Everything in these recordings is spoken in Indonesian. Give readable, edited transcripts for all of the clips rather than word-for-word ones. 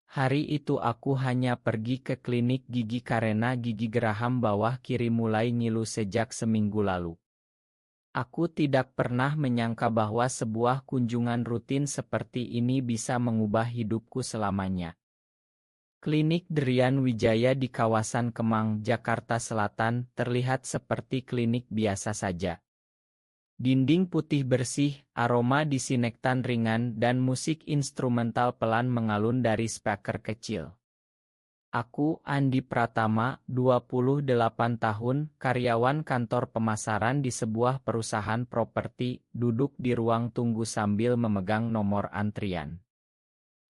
Hari itu aku hanya pergi ke klinik gigi karena gigi geraham bawah kiri mulai ngilu sejak seminggu lalu. Aku tidak pernah menyangka bahwa sebuah kunjungan rutin seperti ini bisa mengubah hidupku selamanya. Klinik Derian Wijaya di kawasan Kemang, Jakarta Selatan terlihat seperti klinik biasa saja. Dinding putih bersih, aroma disinfektan ringan dan musik instrumental pelan mengalun dari speaker kecil. Aku, Andi Pratama, 28 tahun, karyawan kantor pemasaran di sebuah perusahaan properti, duduk di ruang tunggu sambil memegang nomor antrian.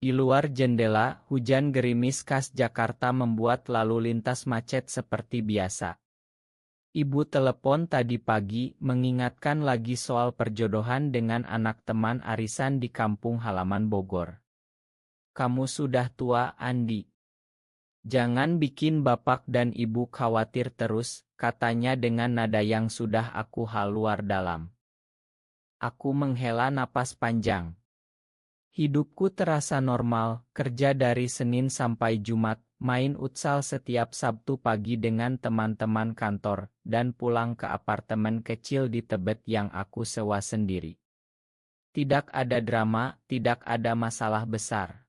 Di luar jendela, hujan gerimis khas Jakarta membuat lalu lintas macet seperti biasa. Ibu telepon tadi pagi mengingatkan lagi soal perjodohan dengan anak teman arisan di kampung halaman Bogor. Kamu sudah tua, Andi. Jangan bikin bapak dan ibu khawatir terus, katanya dengan nada yang sudah aku hal luar dalam. Aku menghela napas panjang. Hidupku terasa normal, kerja dari Senin sampai Jumat, main futsal setiap Sabtu pagi dengan teman-teman kantor, dan pulang ke apartemen kecil di Tebet yang aku sewa sendiri. Tidak ada drama, tidak ada masalah besar.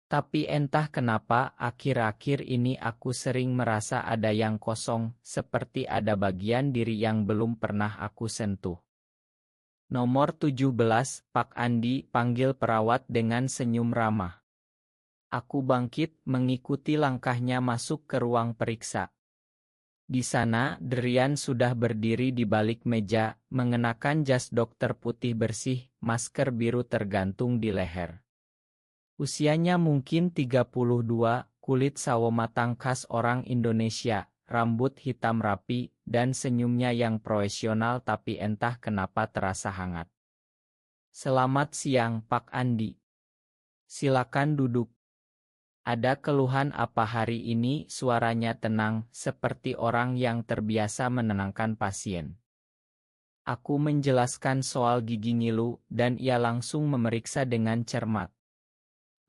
Tapi entah kenapa, akhir-akhir ini aku sering merasa ada yang kosong, seperti ada bagian diri yang belum pernah aku sentuh. Nomor 17, Pak Andi, panggil perawat dengan senyum ramah. Aku bangkit, mengikuti langkahnya masuk ke ruang periksa. Di sana, Derian sudah berdiri di balik meja, mengenakan jas dokter putih bersih, masker biru tergantung di leher. Usianya mungkin 32, kulit sawo matang khas orang Indonesia, rambut hitam rapi, dan senyumnya yang profesional tapi entah kenapa terasa hangat. Selamat siang, Pak Andi. Silakan duduk. Ada keluhan apa hari ini? Suaranya tenang, seperti orang yang terbiasa menenangkan pasien. Aku menjelaskan soal gigi ngilu, dan ia langsung memeriksa dengan cermat.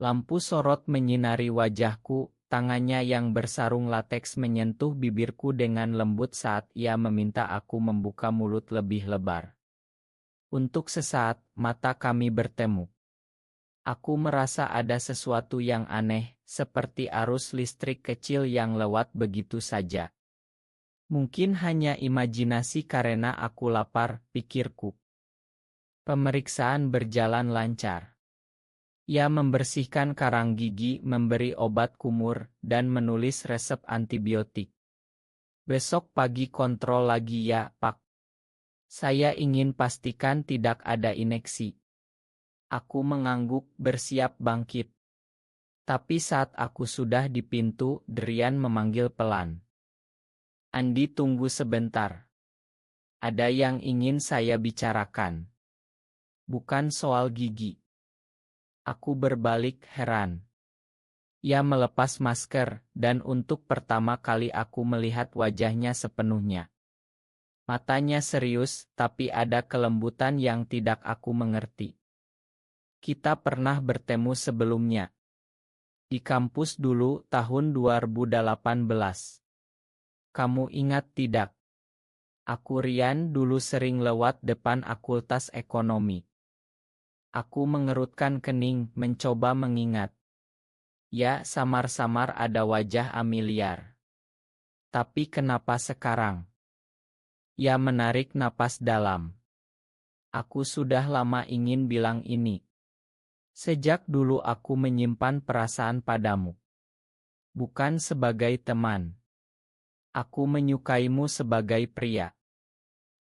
Lampu sorot menyinari wajahku, tangannya yang bersarung lateks menyentuh bibirku dengan lembut saat ia meminta aku membuka mulut lebih lebar. Untuk sesaat, mata kami bertemu. Aku merasa ada sesuatu yang aneh, seperti arus listrik kecil yang lewat begitu saja. Mungkin hanya imajinasi karena aku lapar, pikirku. Pemeriksaan berjalan lancar. Ia membersihkan karang gigi, memberi obat kumur, dan menulis resep antibiotik. Besok pagi kontrol lagi ya, Pak. Saya ingin pastikan tidak ada infeksi. Aku mengangguk, bersiap bangkit. Tapi saat aku sudah di pintu, Derian memanggil pelan. Andi, tunggu sebentar. Ada yang ingin saya bicarakan. Bukan soal gigi. Aku berbalik heran. Ia melepas masker, dan untuk pertama kali aku melihat wajahnya sepenuhnya. Matanya serius, tapi ada kelembutan yang tidak aku mengerti. Kita pernah bertemu sebelumnya. Di kampus dulu, tahun 2018. Kamu ingat tidak? Aku Rian dulu sering lewat depan Fakultas Ekonomi. Aku mengerutkan kening, mencoba mengingat. Ya, samar-samar ada wajah familiar. Tapi kenapa sekarang? Ia menarik napas dalam. Aku sudah lama ingin bilang ini. Sejak dulu aku menyimpan perasaan padamu. Bukan sebagai teman. Aku menyukaimu sebagai pria.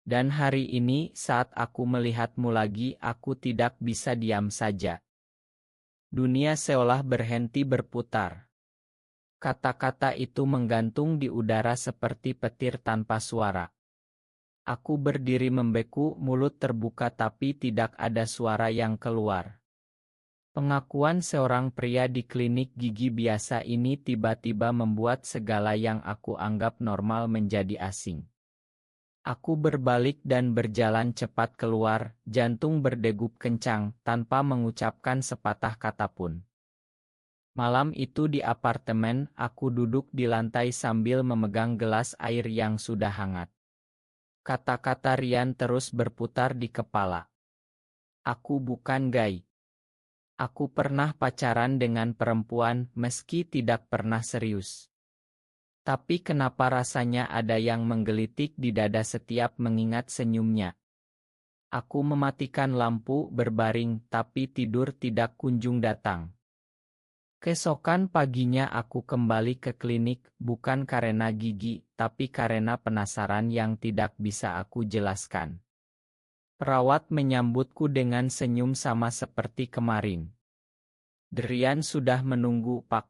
Dan hari ini, saat aku melihatmu lagi, aku tidak bisa diam saja. Dunia seolah berhenti berputar. Kata-kata itu menggantung di udara seperti petir tanpa suara. Aku berdiri membeku, mulut terbuka tapi tidak ada suara yang keluar. Pengakuan seorang pria di klinik gigi biasa ini tiba-tiba membuat segala yang aku anggap normal menjadi asing. Aku berbalik dan berjalan cepat keluar, jantung berdegup kencang, tanpa mengucapkan sepatah kata pun. Malam itu di apartemen, aku duduk di lantai sambil memegang gelas air yang sudah hangat. Kata-kata Rian terus berputar di kepala. Aku bukan gay. Aku pernah pacaran dengan perempuan meski tidak pernah serius. Tapi kenapa rasanya ada yang menggelitik di dada setiap mengingat senyumnya? Aku mematikan lampu berbaring tapi tidur tidak kunjung datang. Keesokan paginya aku kembali ke klinik bukan karena gigi, tapi karena penasaran yang tidak bisa aku jelaskan. Perawat menyambutku dengan senyum sama seperti kemarin. Rian sudah menunggu, Pak.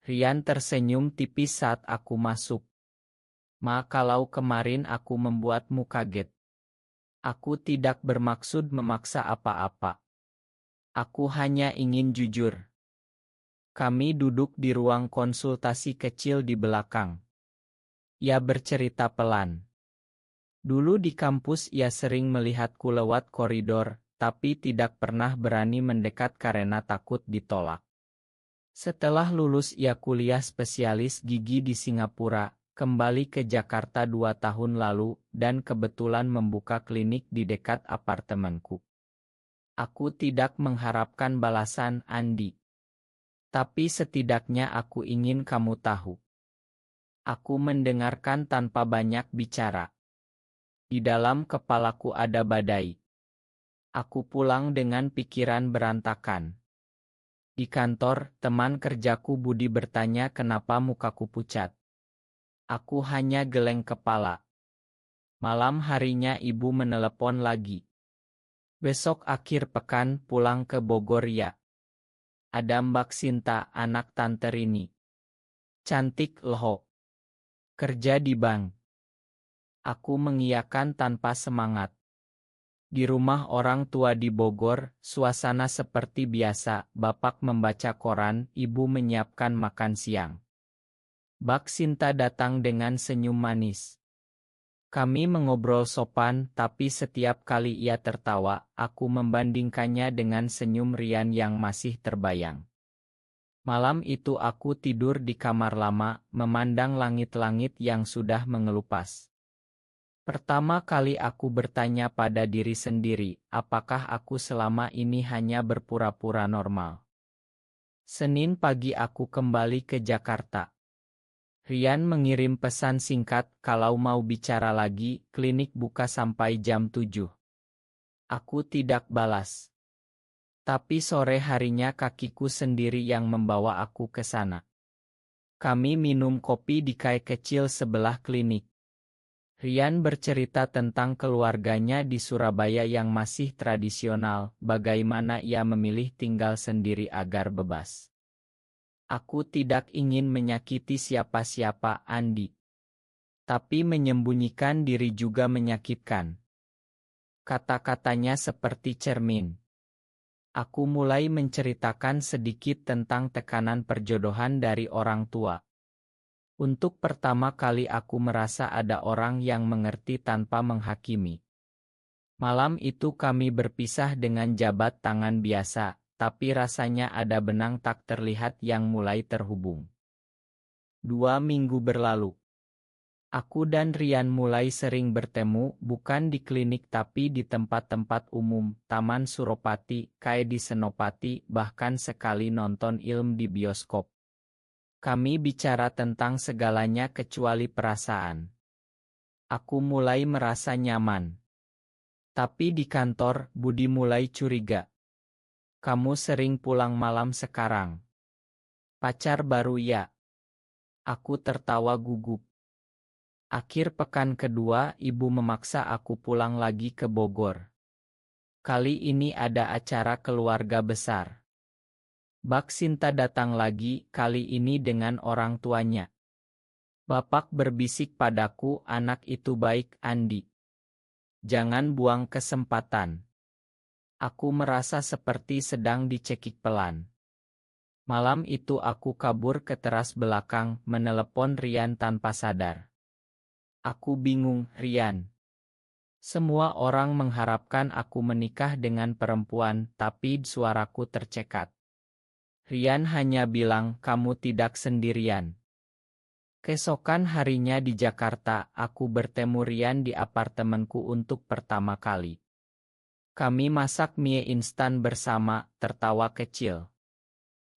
Rian tersenyum tipis saat aku masuk. Ma, kalau kemarin aku membuatmu kaget. Aku tidak bermaksud memaksa apa-apa. Aku hanya ingin jujur. Kami duduk di ruang konsultasi kecil di belakang. Ia bercerita pelan. Dulu di kampus ia sering melihatku lewat koridor, tapi tidak pernah berani mendekat karena takut ditolak. Setelah lulus ia kuliah spesialis gigi di Singapura, kembali ke Jakarta 2 tahun lalu, dan kebetulan membuka klinik di dekat apartemenku. Aku tidak mengharapkan balasan, Andi. Tapi setidaknya aku ingin kamu tahu. Aku mendengarkan tanpa banyak bicara. Di dalam kepalaku ada badai. Aku pulang dengan pikiran berantakan. Di kantor, teman kerjaku Budi bertanya kenapa mukaku pucat. Aku hanya geleng kepala. Malam harinya ibu menelepon lagi. Besok akhir pekan pulang ke Bogor ya. Ada Mbak Sinta, anak tante Rini. Cantik loh. Kerja di bank. Aku mengiyakan tanpa semangat. Di rumah orang tua di Bogor, suasana seperti biasa, bapak membaca koran, ibu menyiapkan makan siang. Mbak Sinta datang dengan senyum manis. Kami mengobrol sopan, tapi setiap kali ia tertawa, aku membandingkannya dengan senyum Rian yang masih terbayang. Malam itu aku tidur di kamar lama, memandang langit-langit yang sudah mengelupas. Pertama kali aku bertanya pada diri sendiri, apakah aku selama ini hanya berpura-pura normal. Senin pagi aku kembali ke Jakarta. Rian mengirim pesan singkat, kalau mau bicara lagi, klinik buka sampai jam 7. Aku tidak balas. Tapi sore harinya kakiku sendiri yang membawa aku ke sana. Kami minum kopi di kai kecil sebelah klinik. Rian bercerita tentang keluarganya di Surabaya yang masih tradisional, bagaimana ia memilih tinggal sendiri agar bebas. Aku tidak ingin menyakiti siapa-siapa, Andi. Tapi menyembunyikan diri juga menyakitkan. Kata-katanya seperti cermin. Aku mulai menceritakan sedikit tentang tekanan perjodohan dari orang tua. Untuk pertama kali aku merasa ada orang yang mengerti tanpa menghakimi. Malam itu kami berpisah dengan jabat tangan biasa, tapi rasanya ada benang tak terlihat yang mulai terhubung. 2 minggu berlalu. Aku dan Rian mulai sering bertemu, bukan di klinik tapi di tempat-tempat umum, Taman Suropati, kayak di Senopati, bahkan sekali nonton film di bioskop. Kami bicara tentang segalanya kecuali perasaan. Aku mulai merasa nyaman. Tapi di kantor, Budi mulai curiga. Kamu sering pulang malam sekarang. Pacar baru ya? Aku tertawa gugup. Akhir pekan kedua, ibu memaksa aku pulang lagi ke Bogor. Kali ini ada acara keluarga besar. Mbak Sinta datang lagi, kali ini dengan orang tuanya. Bapak berbisik padaku, anak itu baik, Andi. Jangan buang kesempatan. Aku merasa seperti sedang dicekik pelan. Malam itu aku kabur ke teras belakang, menelepon Rian tanpa sadar. Aku bingung, Rian. Semua orang mengharapkan aku menikah dengan perempuan, tapi suaraku tercekat. Rian hanya bilang, kamu tidak sendirian. Keesokan harinya di Jakarta, aku bertemu Rian di apartemenku untuk pertama kali. Kami masak mie instan bersama, tertawa kecil.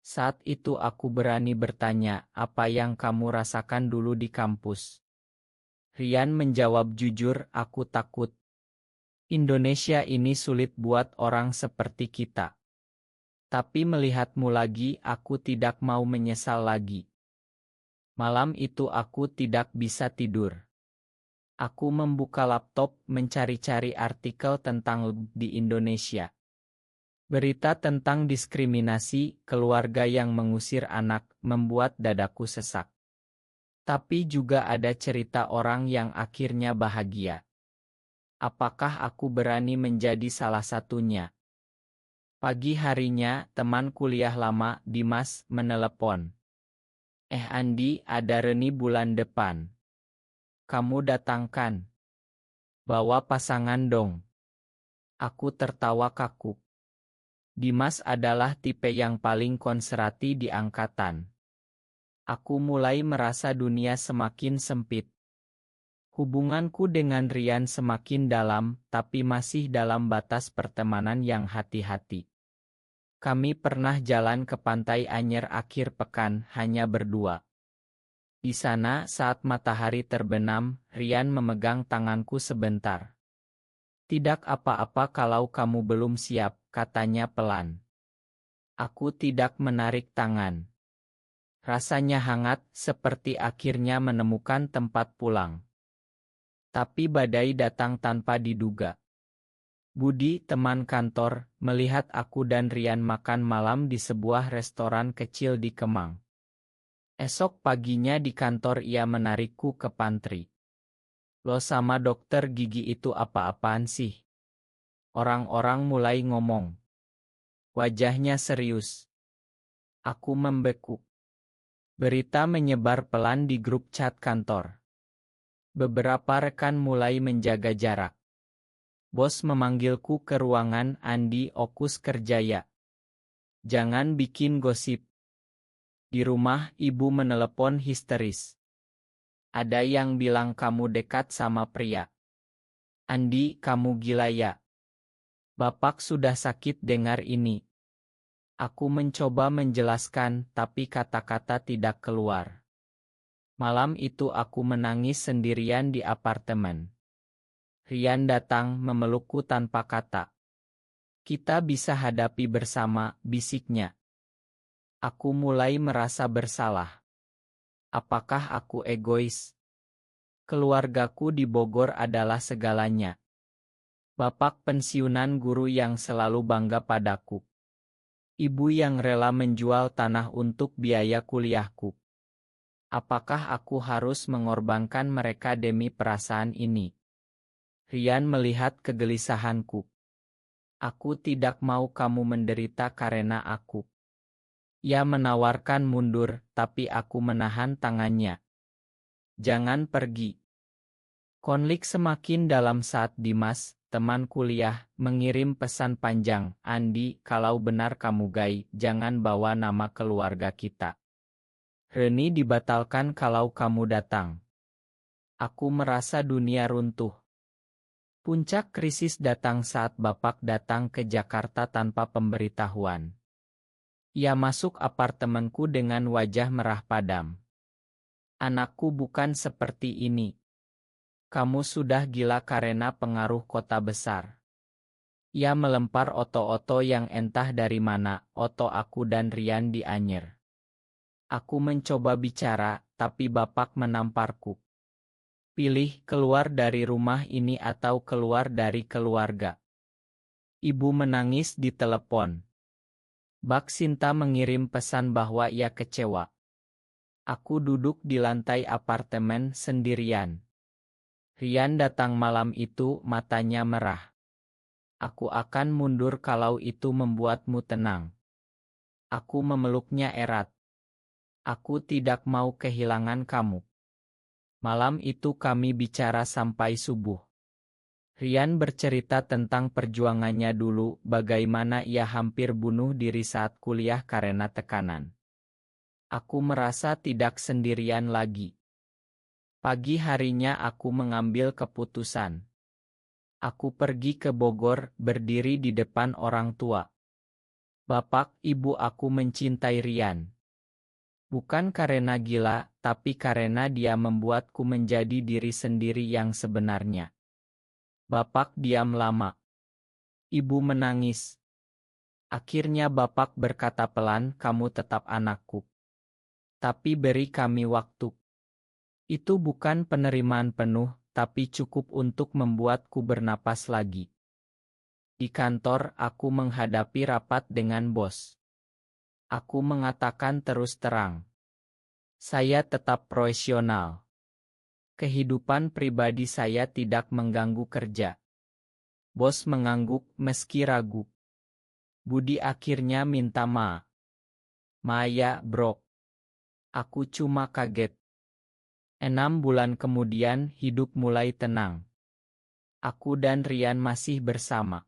Saat itu aku berani bertanya, apa yang kamu rasakan dulu di kampus? Rian menjawab jujur, aku takut. Indonesia ini sulit buat orang seperti kita. Tapi melihatmu lagi, aku tidak mau menyesal lagi. Malam itu aku tidak bisa tidur. Aku membuka laptop, mencari-cari artikel tentang di Indonesia. Berita tentang diskriminasi, keluarga yang mengusir anak, membuat dadaku sesak. Tapi juga ada cerita orang yang akhirnya bahagia. Apakah aku berani menjadi salah satunya? Pagi harinya, teman kuliah lama, Dimas, menelepon. Andi, ada Reni bulan depan. Kamu datangkan. Bawa pasangan dong. Aku tertawa kaku. Dimas adalah tipe yang paling konservatif di angkatan. Aku mulai merasa dunia semakin sempit. Hubunganku dengan Rian semakin dalam, tapi masih dalam batas pertemanan yang hati-hati. Kami pernah jalan ke pantai Anyer akhir pekan, hanya berdua. Di sana, saat matahari terbenam, Rian memegang tanganku sebentar. Tidak apa-apa kalau kamu belum siap, katanya pelan. Aku tidak menarik tangan. Rasanya hangat, seperti akhirnya menemukan tempat pulang. Tapi badai datang tanpa diduga. Budi, teman kantor, melihat aku dan Rian makan malam di sebuah restoran kecil di Kemang. Esok paginya di kantor ia menarikku ke pantry. Lo sama dokter gigi itu apa-apaan sih? Orang-orang mulai ngomong. Wajahnya serius. Aku membekuk. Berita menyebar pelan di grup chat kantor. Beberapa rekan mulai menjaga jarak. Bos memanggilku ke ruangan, Andi, fokus kerja ya. Jangan bikin gosip. Di rumah, ibu menelepon histeris. Ada yang bilang kamu dekat sama pria. Andi, kamu gila ya. Bapak sudah sakit dengar ini. Aku mencoba menjelaskan, tapi kata-kata tidak keluar. Malam itu aku menangis sendirian di apartemen. Rian datang memelukku tanpa kata. Kita bisa hadapi bersama, bisiknya. Aku mulai merasa bersalah. Apakah aku egois? Keluargaku di Bogor adalah segalanya. Bapak pensiunan guru yang selalu bangga padaku. Ibu yang rela menjual tanah untuk biaya kuliahku. Apakah aku harus mengorbankan mereka demi perasaan ini? Rian melihat kegelisahanku. Aku tidak mau kamu menderita karena aku. Ia menawarkan mundur, tapi aku menahan tangannya. Jangan pergi. Konflik semakin dalam saat Dimas, teman kuliah, mengirim pesan panjang. Andi, kalau benar kamu gay, jangan bawa nama keluarga kita. Reni dibatalkan kalau kamu datang. Aku merasa dunia runtuh. Puncak krisis datang saat Bapak datang ke Jakarta tanpa pemberitahuan. Ia masuk apartemenku dengan wajah merah padam. Anakku bukan seperti ini. Kamu sudah gila karena pengaruh kota besar. Ia melempar oto-oto yang entah dari mana, oto aku dan Rian di Anyer. Aku mencoba bicara, tapi Bapak menamparku. Pilih keluar dari rumah ini atau keluar dari keluarga. Ibu menangis di telepon. Bak Sinta mengirim pesan bahwa ia kecewa. Aku duduk di lantai apartemen sendirian. Rian datang malam itu, matanya merah. Aku akan mundur kalau itu membuatmu tenang. Aku memeluknya erat. Aku tidak mau kehilangan kamu. Malam itu kami bicara sampai subuh. Rian bercerita tentang perjuangannya dulu, bagaimana ia hampir bunuh diri saat kuliah karena tekanan. Aku merasa tidak sendirian lagi. Pagi harinya aku mengambil keputusan. Aku pergi ke Bogor, berdiri di depan orang tua. Bapak, ibu, aku mencintai Rian. Bukan karena gila, tapi karena dia membuatku menjadi diri sendiri yang sebenarnya. Bapak diam lama. Ibu menangis. Akhirnya bapak berkata pelan, kamu tetap anakku. Tapi beri kami waktu. Itu bukan penerimaan penuh, tapi cukup untuk membuatku bernapas lagi. Di kantor, aku menghadapi rapat dengan bos. Aku mengatakan terus terang. Saya tetap profesional. Kehidupan pribadi saya tidak mengganggu kerja. Bos mengangguk meski ragu. Budi akhirnya minta maaf. Maya, bro. Aku cuma kaget. 6 bulan kemudian hidup mulai tenang. Aku dan Rian masih bersama.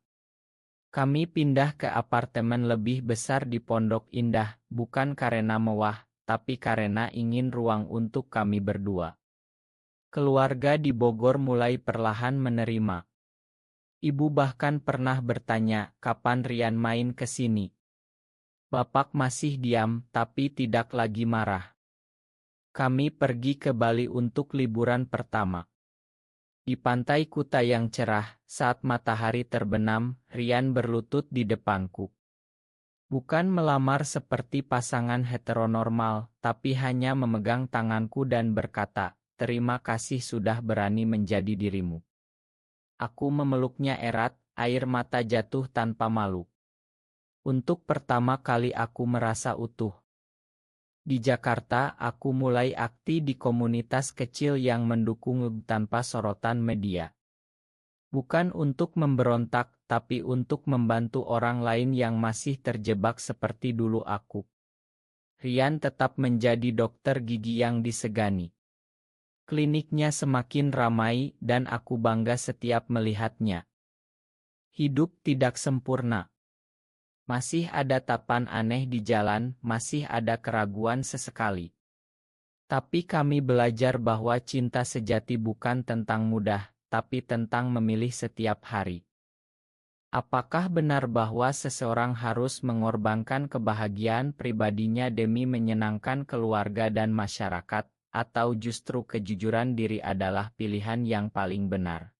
Kami pindah ke apartemen lebih besar di Pondok Indah, bukan karena mewah, tapi karena ingin ruang untuk kami berdua. Keluarga di Bogor mulai perlahan menerima. Ibu bahkan pernah bertanya, kapan Rian main ke sini? Bapak masih diam, tapi tidak lagi marah. Kami pergi ke Bali untuk liburan pertama. Di pantai Kuta yang cerah, saat matahari terbenam, Rian berlutut di depanku. Bukan melamar seperti pasangan heteronormal, tapi hanya memegang tanganku dan berkata, terima kasih sudah berani menjadi dirimu. Aku memeluknya erat, air mata jatuh tanpa malu. Untuk pertama kali aku merasa utuh. Di Jakarta, aku mulai aktif di komunitas kecil yang mendukung tanpa sorotan media. Bukan untuk memberontak, tapi untuk membantu orang lain yang masih terjebak seperti dulu aku. Rian tetap menjadi dokter gigi yang disegani. Kliniknya semakin ramai dan aku bangga setiap melihatnya. Hidup tidak sempurna. Masih ada tapan aneh di jalan, masih ada keraguan sesekali. Tapi kami belajar bahwa cinta sejati bukan tentang mudah, tapi tentang memilih setiap hari. Apakah benar bahwa seseorang harus mengorbankan kebahagiaan pribadinya demi menyenangkan keluarga dan masyarakat, atau justru kejujuran diri adalah pilihan yang paling benar?